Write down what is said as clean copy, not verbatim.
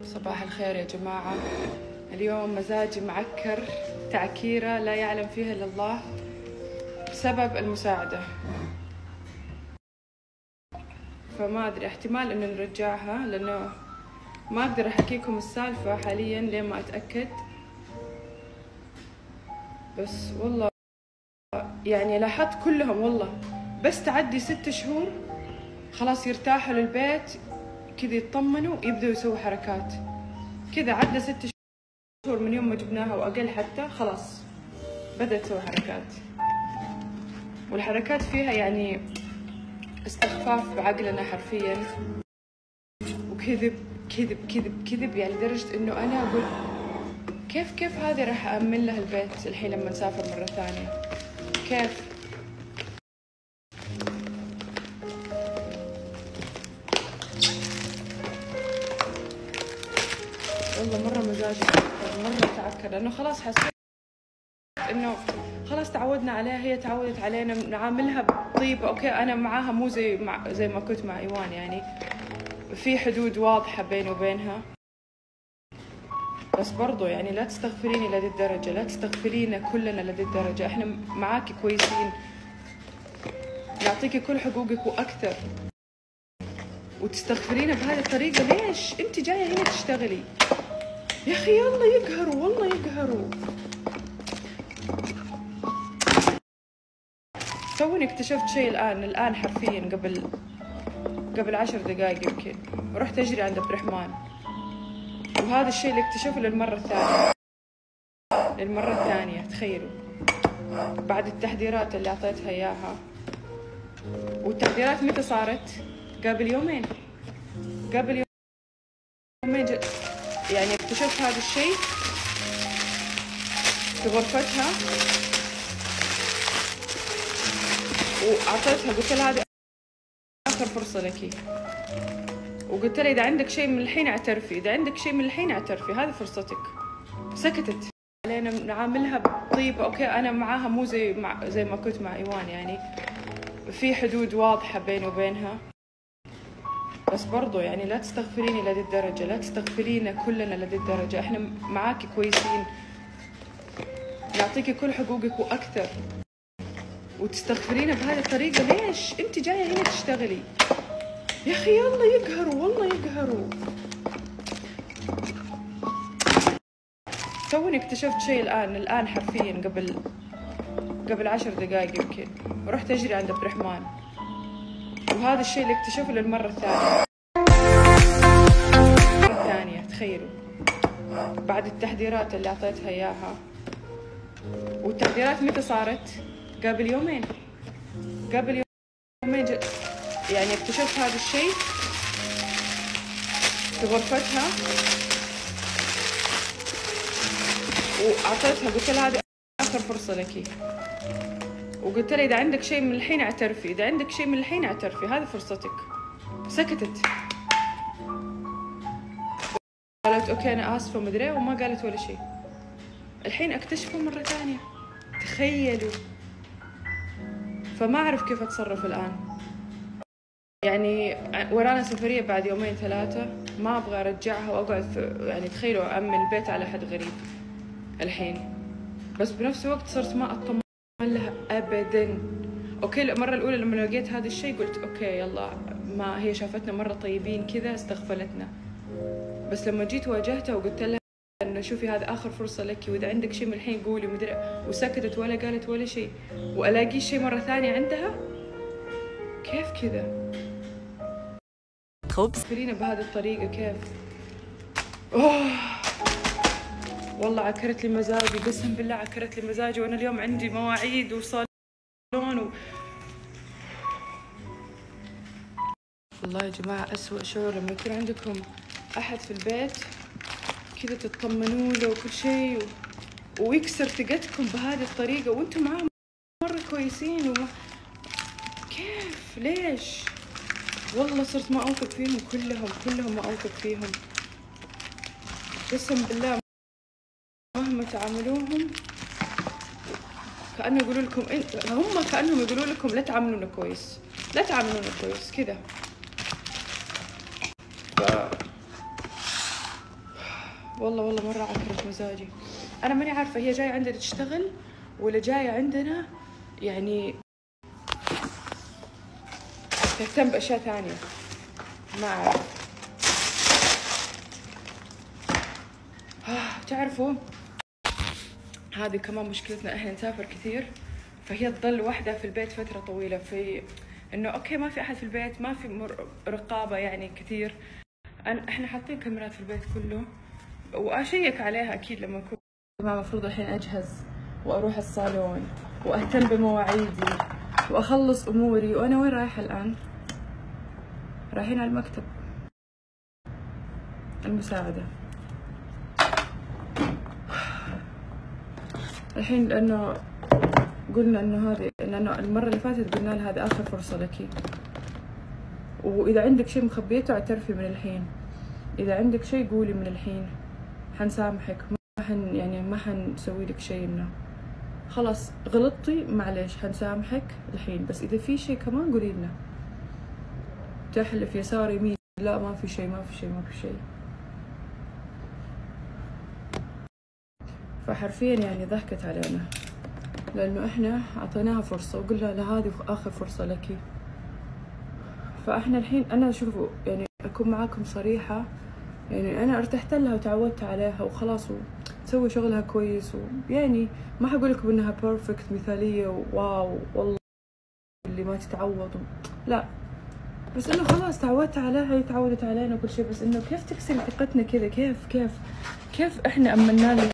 صباح الخير يا جماعة. اليوم مزاجي معكر تعكيرة لا يعلم فيها إلا الله بسبب المساعدة. فما أدري، احتمال إنه نرجعها لأنه ما أقدر أحكيكم السالفة حاليا لين ما أتأكد. بس والله يعني لاحظت كلهم والله بس تعدي 6 شهور خلاص يرتاحوا للبيت كذا، يطمنوا، يبدأوا يسووا حركات كذا. عدى 6 شهور من يوم ما جبناها وأقل حتى، خلاص بدأت تسوي حركات، والحركات فيها يعني استخفاف بعقلنا حرفيا، وكذب كذب كذب كذب، يعني لدرجة إنه أنا أقول كيف هذه راح أأمن لها البيت الحين لما نسافر مرة ثانية؟ كيف؟ والله مرة مزاجي مرة تعكر، لأنه خلاص حسيت إنه خلاص تعودنا عليها، هي تعودت علينا، نعاملها بطيبة. أوكي أنا معاها مو زي ما كنت مع إيوان، يعني في حدود واضحة بيني وبينها، بس برضو يعني لا تستغفريني لهذه الدرجة، لا تستغفرينا كلنا لهذه الدرجة. إحنا معاكي كويسين، نعطيكي كل حقوقك وأكثر، وتستغفرينا بهذه الطريقة. ليش؟ أنت جاية هنا تشتغلي يا أخي، يلا يقهروا والله يقهروا. توني اكتشفت شيء الآن حرفيا قبل 10 دقائق يمكن، ورحت أجري عند عبد الرحمن، وهذا الشيء اللي اكتشفه للمرة الثانية. تخيلوا بعد التحذيرات اللي أعطيتها إياها، والتحذيرات متى صارت؟ قبل يومين يعني اكتشفت هذا الشيء في غرفتها، وأعطيتها قلت لها هذه آخر فرصة لك، وقلت لها إذا عندك شيء من الحين اعترفي، هذه فرصتك. سكتت علينا، نعاملها بطيبة. أوكي أنا معاها مو زي ما كنت مع إيوان، يعني في حدود واضحة بيني وبينها، بس برضو يعني لا تستغفريني لهذه الدرجة، لا تستغفرينا كلنا لهذه الدرجة. إحنا معاكي كويسين، نعطيكي كل حقوقك وأكثر، وتستغفرينا بهذه الطريقة. ليش؟ أنت جاية هنا تشتغلي يا أخي، يلا يقهروا والله يقهروا. توني اكتشفت شيء الآن حرفيا قبل 10 دقائق يمكن، ورحت أجري عند عبد الرحمن، وهذا الشيء اللي اكتشفه للمرة الثانية. تخيلوا بعد التحذيرات اللي أعطيتها إياها، والتحذيرات متى صارت؟ قبل يومين يعني اكتشفت هذا الشيء في غرفتها، وأعطيتها قلت لها هذه آخر فرصة لك، وقلت لها إذا عندك شيء من الحين اعترفي، هذه فرصتك. سكتت، قالت أوكي أنا آسفة مدري، وما قالت ولا شيء. الحين أكتشفه مرة ثانية، تخيلوا. فما أعرف كيف أتصرف الآن، يعني ورانا سفرية بعد 2 3 يوم، ما أبغى أرجعها وأقعد يعني تخيلوا أأمن البيت على حد غريب الحين، بس بنفس الوقت صرت ما أطمن لها أبدا. أوكي المرة الأولى لما لقيت هذا الشيء قلت أوكي يلا، ما هي شافتنا مرة طيبين كذا استغفلتنا، بس لما جيت واجهتها وقلت لها إنه شوفي هذا آخر فرصة لك، وإذا عندك شيء من الحين قولي مدري، وسكتت ولا قالت ولا شيء، وألاقي شيء مرة ثانية عندها. كيف كذا؟ خبز فينا بهذه الطريقة كيف؟ والله عكرت لي مزاجي، قسم بالله عكرت لي مزاجي، وأنا اليوم عندي مواعيد وصالون والله يا جماعة أسوأ شعور لما يكون عندكم أحد في البيت كذا تطمنوا له وكل شيء، ويكسر ثقتكم بهذه الطريقة وأنتم معاه مرة كويسين كيف؟ ليش؟ والله صرت ما أوثق فيهم كلهم ما أوثق فيهم، قسم بالله مهما تعاملوهم كأنه يقولوا لكم هم كأنهم يقولوا لكم لا تعاملونا كويس كذا. والله مرة عكرت مزاجي. أنا ماني عارفة هي جاية عندنا تشتغل ولا جاية عندنا يعني تهتم بأشياء ثانية، ما أعرف. تعرفوا هذه كمان مشكلتنا، إحنا نسافر كثير، فهي تظل وحدة في البيت فترة طويلة، في إنه أوكي ما في أحد في البيت، ما في رقابة يعني كثير. إحنا حاطين كاميرات في البيت كله، وأشيك عليها أكيد لما أكون المفروض الحين أجهز وأروح الصالون وأهتم بمواعيدي وأخلص أموري. وأنا وين رايحة الآن؟ رايحين على المكتب المساعدة الحين، لأنه قلنا إنه هذه، لأنه المرة اللي فاتت قلنا لها هذه آخر فرصة لك، وإذا عندك شيء مخبيته اعترفي من الحين، إذا عندك شيء قولي من الحين، حنسامحك، ما حنسوي لك شيء إنه خلاص غلطتي معليش حنسامحك الحين، بس إذا في شيء كمان قولي لنا. تحلف يسار يمين، لا ما في شيء ما في شيء ما في شيء. فحرفيا يعني ضحكت علينا، لأنه إحنا أعطيناها فرصة وقلنا لها هذه آخر فرصة لك. فإحنا الحين أنا شوفوا يعني أكون معاكم صريحة، يعني أنا ارتحت لها وتعودت عليها وخلاص، وتسوي شغلها كويس، ويعني ما حقول لكم إنها بيرفكت مثالية وواو والله اللي ما تتعوض، لا، بس إنه خلاص تعودت عليها، هي تعودت علينا وكل شيء، بس إنه كيف تكسر ثقتنا كذا؟ كيف إحنا أمنا لها